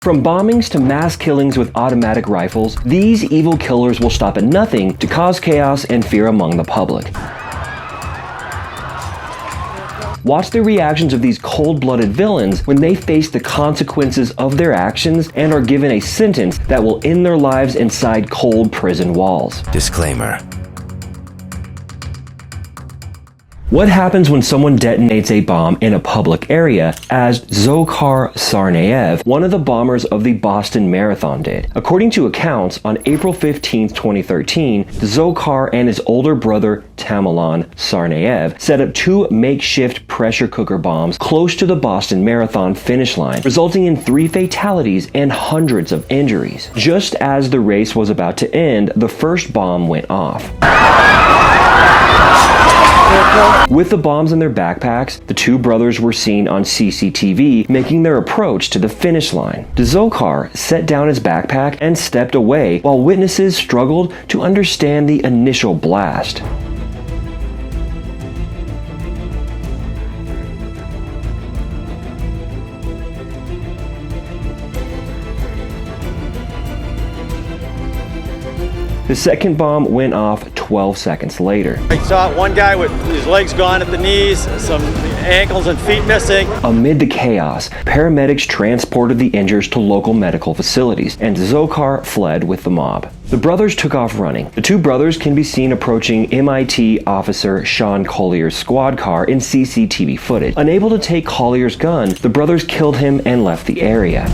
From bombings to mass killings with automatic rifles, these evil killers will stop at nothing to cause chaos and fear among the public. Watch the reactions of these cold-blooded villains when they face the consequences of their actions and are given a sentence that will end their lives inside cold prison walls. Disclaimer. What happens when someone detonates a bomb in a public area, as Dzhokhar Tsarnaev, one of the bombers of the Boston Marathon, did? According to accounts, on April 15, 2013, Dzhokhar and his older brother Tamerlan Tsarnaev set up 2 makeshift pressure cooker bombs close to the Boston Marathon finish line, resulting in 3 fatalities and hundreds of injuries. Just as the race was about to end, the first bomb went off. With the bombs in their backpacks, the 2 brothers were seen on CCTV making their approach to the finish line. Dzhokhar set down his backpack and stepped away while witnesses struggled to understand the initial blast. The second bomb went off 12 seconds later. I saw one guy with his legs gone at the knees, some ankles and feet missing. Amid the chaos, paramedics transported the injured to local medical facilities, and Dzhokhar fled with the mob. The brothers took off running. The 2 brothers can be seen approaching MIT officer Sean Collier's squad car in CCTV footage. Unable to take Collier's gun, the brothers killed him and left the area.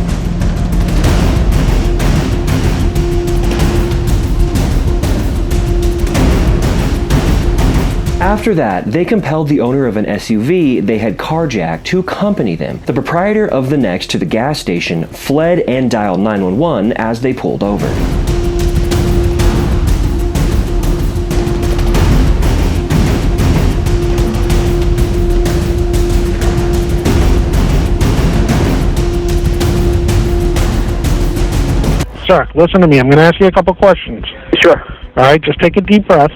After that, they compelled the owner of an SUV they had carjacked to accompany them. The proprietor of the next to the gas station fled and dialed 911 as they pulled over. Sir, listen to me. I'm going to ask you a couple questions. Sure. All right, just take a deep breath.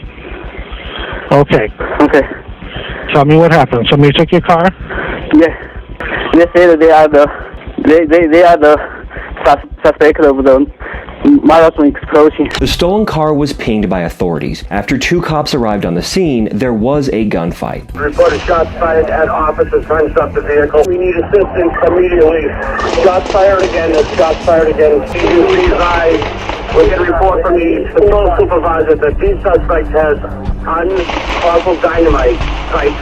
Okay. Okay. Tell me what happened. Somebody took your car? Yeah. They say that they are the suspect of the marathon explosion. The stolen car was pinged by authorities. After 2 cops arrived on the scene, there was a gunfight. Reported shots fired at officers trying to stop the vehicle. We need assistance immediately. Shots fired again. Shots fired again. Please eyes. We get a report from the patrol supervisor that this suspect has unlawful dynamite type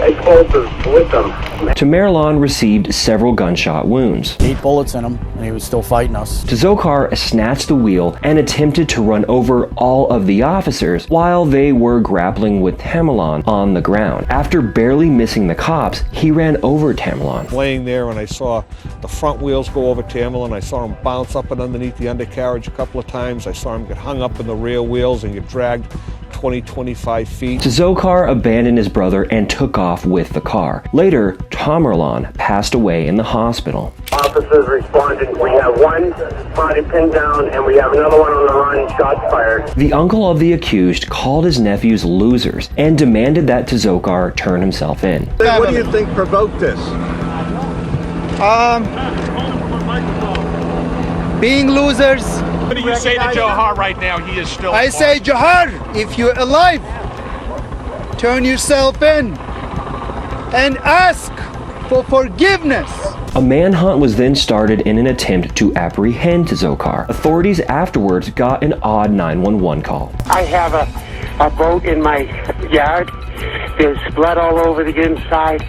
explosives with them. Tamerlan received several gunshot wounds. 8 bullets in him, and he was still fighting us. Dzhokhar snatched the wheel and attempted to run over all of the officers while they were grappling with Tamerlan on the ground. After barely missing the cops, he ran over Tamerlan. Laying there, and I saw the front wheels go over Tamerlan. I saw him bounce up and underneath the undercarriage a couple of times. I saw him get hung up in the rear wheels and get dragged 20-25 feet. Dzhokhar abandoned his brother and took off with the car. Later, Tamerlan passed away in the hospital. Officers responded. We have 1 body pinned down and we have another one on the run, shots fired. The uncle of the accused called his nephews losers and demanded that Dzhokhar turn himself in. What do you think provoked this? Being losers. What do you say to Dzhokhar right now? He is still. I say, Dzhokhar, if you're alive, turn yourself in and ask for forgiveness. A manhunt was then started in an attempt to apprehend Dzhokhar. Authorities afterwards got an odd 911 call. I have a boat in my yard. There's blood all over the inside.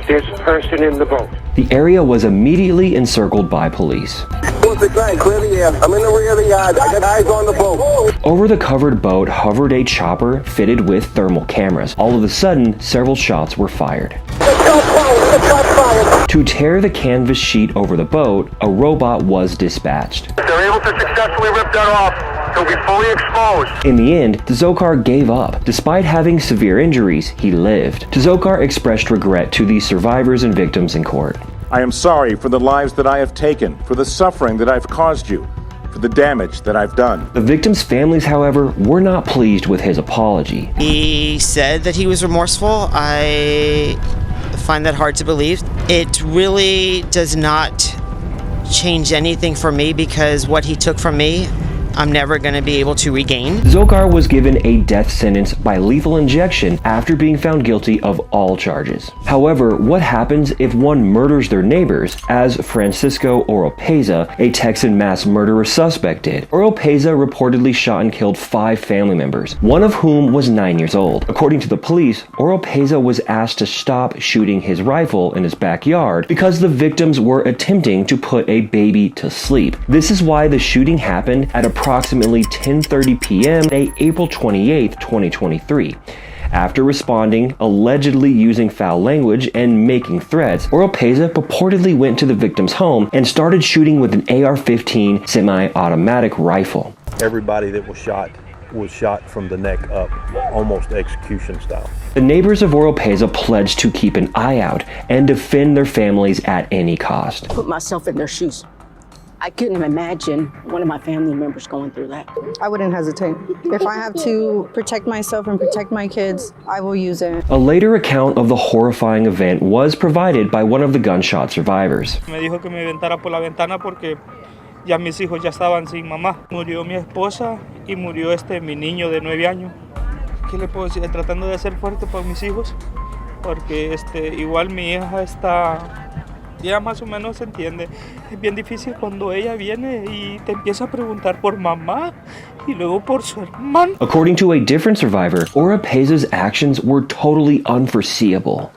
There's a person in the boat. The area was immediately encircled by police. Clear the air. I'm in the rear of the yard. I got eyes on the boat. Over the covered boat hovered a chopper fitted with thermal cameras. All of a sudden, several shots were fired. To tear the canvas sheet over the boat, a robot was dispatched. If they're able to successfully rip that off, he'll be fully exposed. In the end, Dzhokhar gave up. Despite having severe injuries, he lived. Dzhokhar expressed regret to the survivors and victims in court. I am sorry for the lives that I have taken, for the suffering that I've caused you, for the damage that I've done. The victims' families, however, were not pleased with his apology. He said that he was remorseful. I find that hard to believe. It really does not change anything for me because what he took from me, I'm never going to be able to regain. Dzhokhar was given a death sentence by lethal injection after being found guilty of all charges. However, what happens if one murders their neighbors, as Francisco Oropeza, a Texan mass murderer suspect did? Oropeza reportedly shot and killed 5 family members, one of whom was 9 years old. According to the police, Oropeza was asked to stop shooting his rifle in his backyard because the victims were attempting to put a baby to sleep. This is why the shooting happened at approximately 10:30 p.m. on April 28, 2023. After responding, allegedly using foul language and making threats, Oropeza purportedly went to the victim's home and started shooting with an AR-15 semi-automatic rifle. Everybody that was shot from the neck up, almost execution style. The neighbors of Oropeza pledged to keep an eye out and defend their families at any cost. Put myself in their shoes. I couldn't imagine one of my family members going through that. I wouldn't hesitate. If I have to protect myself and protect my kids, I will use it. A later account of the horrifying event was provided by one of the gunshot survivors. Me dijo que me aventara por la ventana porque ya mis hijos ya estaban sin mamá. Murió mi esposa y murió mi niño de 9 años. ¿Qué le puedo decir? Tratando de ser fuerte por mis hijos, porque igual mi hija está... Ya más o menos se entiende. Es bien difícil cuando ella viene y te empieza a preguntar por mamá y luego por su hermano. According to a different survivor, Oropeza's actions were totally unforeseeable.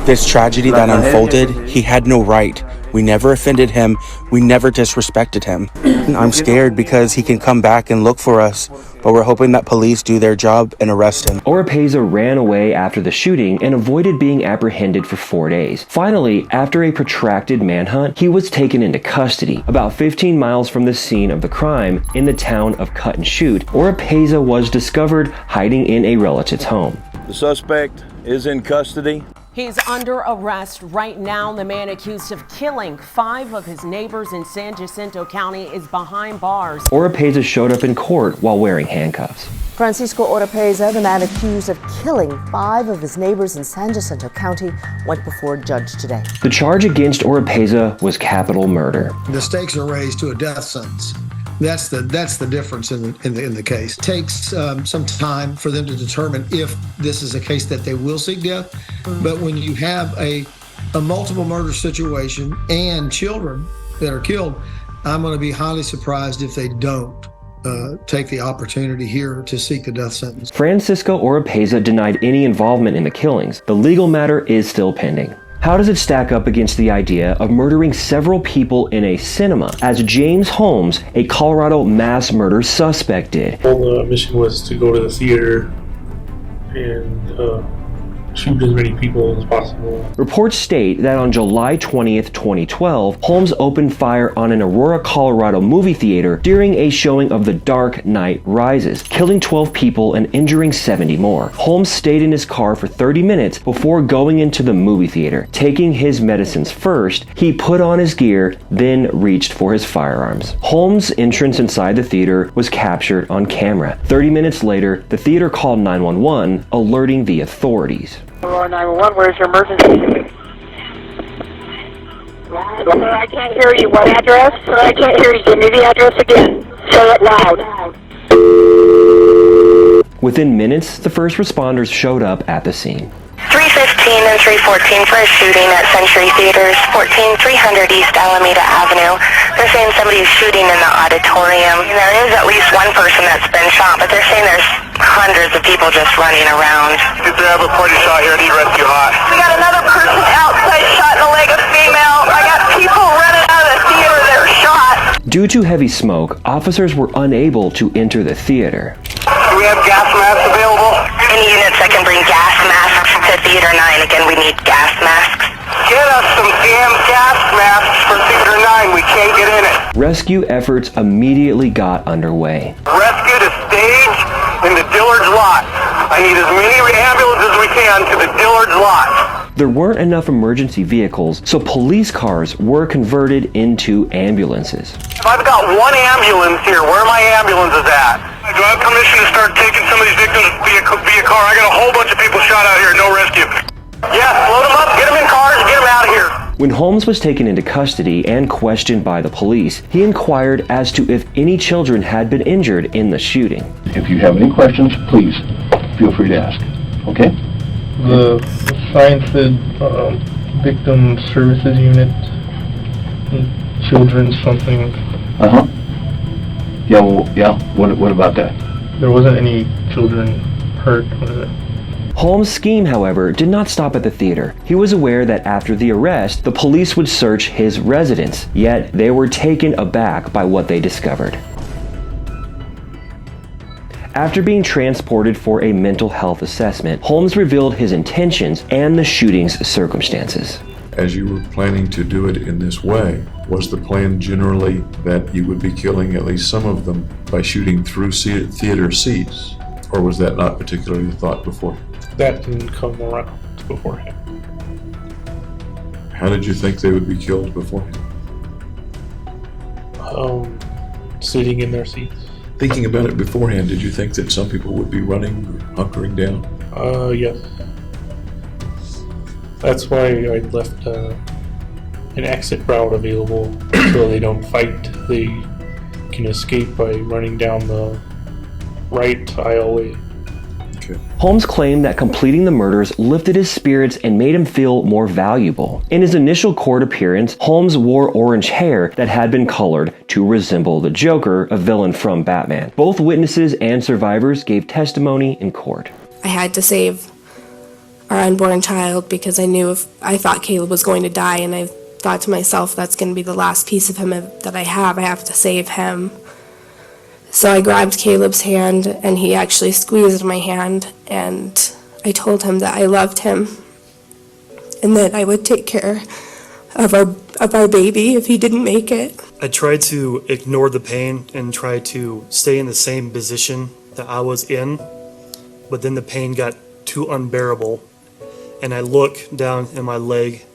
This tragedy that unfolded, he had no right. We never offended him. We never disrespected him. I'm scared because he can come back and look for us, but we're hoping that police do their job and arrest him. Oropeza ran away after the shooting and avoided being apprehended for 4 days. Finally, after a protracted manhunt, he was taken into custody. About 15 miles from the scene of the crime, in the town of Cut and Shoot, Oropeza was discovered hiding in a relative's home. The suspect is in custody. He's under arrest right now. The man accused of killing 5 of his neighbors in San Jacinto County is behind bars. Oropeza showed up in court while wearing handcuffs. Francisco Oropeza, the man accused of killing 5 of his neighbors in San Jacinto County, went before a judge today. The charge against Oropeza was capital murder. The stakes are raised to a death sentence. That's the difference in the case. It takes some time for them to determine if this is a case that they will seek death. But when you have a multiple murder situation and children that are killed, I'm going to be highly surprised if they don't take the opportunity here to seek the death sentence. Francisco Oropeza denied any involvement in the killings. The legal matter is still pending. How does it stack up against the idea of murdering several people in a cinema, as James Holmes, a Colorado mass murder suspect, did? The mission was to go to the theater and shoot as many people as possible. Reports state that on July 20th, 2012, Holmes opened fire on an Aurora, Colorado movie theater during a showing of The Dark Knight Rises, killing 12 people and injuring 70 more. Holmes stayed in his car for 30 minutes before going into the movie theater. Taking his medicines first, he put on his gear, then reached for his firearms. Holmes' entrance inside the theater was captured on camera. 30 minutes later, the theater called 911, alerting the authorities. 911, where's your emergency? I can't hear you. What address? I can't hear you. Give me the address again. Say it loud. Within minutes, the first responders showed up at the scene. 315 and 314 for a shooting at Century Theaters, 14300 East Alameda Avenue. They're saying somebody's shooting in the auditorium. And there is at least one person that's been shot, but they're saying there's hundreds of people just running around. Did they have a party shot here at the rescue hot? We got another person outside shot in the leg, a female. I got people running out of the theater that are shot. Due to heavy smoke, officers were unable to enter the theater. Do we have gas masks available? Any units that can bring gas masks to Theater 9. Again, we need gas masks. Get us some damn gas masks for Theater 9. We can't get in it. Rescue efforts immediately got underway. Rescue to stage in the Dillard's lot. I need as many ambulances as we can to the Dillard's lot. There weren't enough emergency vehicles, so police cars were converted into ambulances. If I've got one ambulance here, where are my ambulances at? Do I have permission to start taking some of these victims via car? I got a whole bunch of people shot out here, no rescue. Yeah, load them up, get them in cars, get them out of here. When Holmes was taken into custody and questioned by the police, he inquired as to if any children had been injured in the shooting. If you have any questions, please feel free to ask. Okay? The sign said Victim Services Unit, Children's something. Uh-huh. Yeah, well, yeah. What about that? There wasn't any children hurt. Holmes' scheme, however, did not stop at the theater. He was aware that after the arrest, the police would search his residence, yet they were taken aback by what they discovered. After being transported for a mental health assessment, Holmes revealed his intentions and the shooting's circumstances. As you were planning to do it in this way, was the plan generally that you would be killing at least some of them by shooting through theater seats? Or was that not particularly the thought before? That didn't come around beforehand. How did you think they would be killed beforehand? Sitting in their seats. Thinking about it beforehand, did you think that some people would be running or hunkering down? Yes. That's why I left an exit route available so they don't fight. They can escape by running down the right aisleway. Holmes claimed that completing the murders lifted his spirits and made him feel more valuable. In his initial court appearance, Holmes wore orange hair that had been colored to resemble the Joker, a villain from Batman. Both witnesses and survivors gave testimony in court. I had to save our unborn child because I thought Caleb was going to die, and I thought to myself, that's going to be the last piece of him that I have to save him. So I grabbed Caleb's hand, and he actually squeezed my hand, and I told him that I loved him and that I would take care of our baby if he didn't make it. I tried to ignore the pain and try to stay in the same position that I was in, but then the pain got too unbearable, and I look down at my leg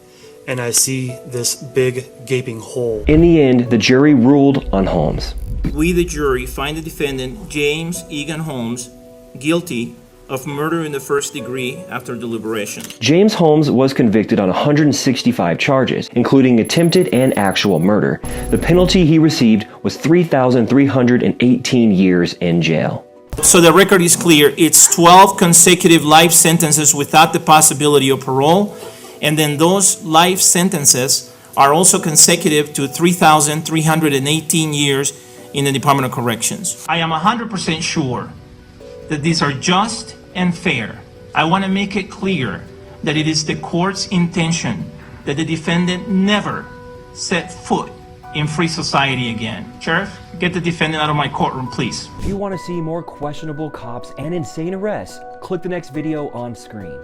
and I see this big gaping hole. In the end, the jury ruled on Holmes. We, the jury, find the defendant, James Egan Holmes, guilty of murder in the first degree after deliberation. James Holmes was convicted on 165 charges, including attempted and actual murder. The penalty he received was 3,318 years in jail. So the record is clear. It's 12 consecutive life sentences without the possibility of parole, and then those life sentences are also consecutive to 3,318 years in the Department of Corrections. I am 100% sure that these are just and fair. I want to make it clear that it is the court's intention that the defendant never set foot in free society again. Sheriff, get the defendant out of my courtroom, please. If you want to see more questionable cops and insane arrests, click the next video on screen.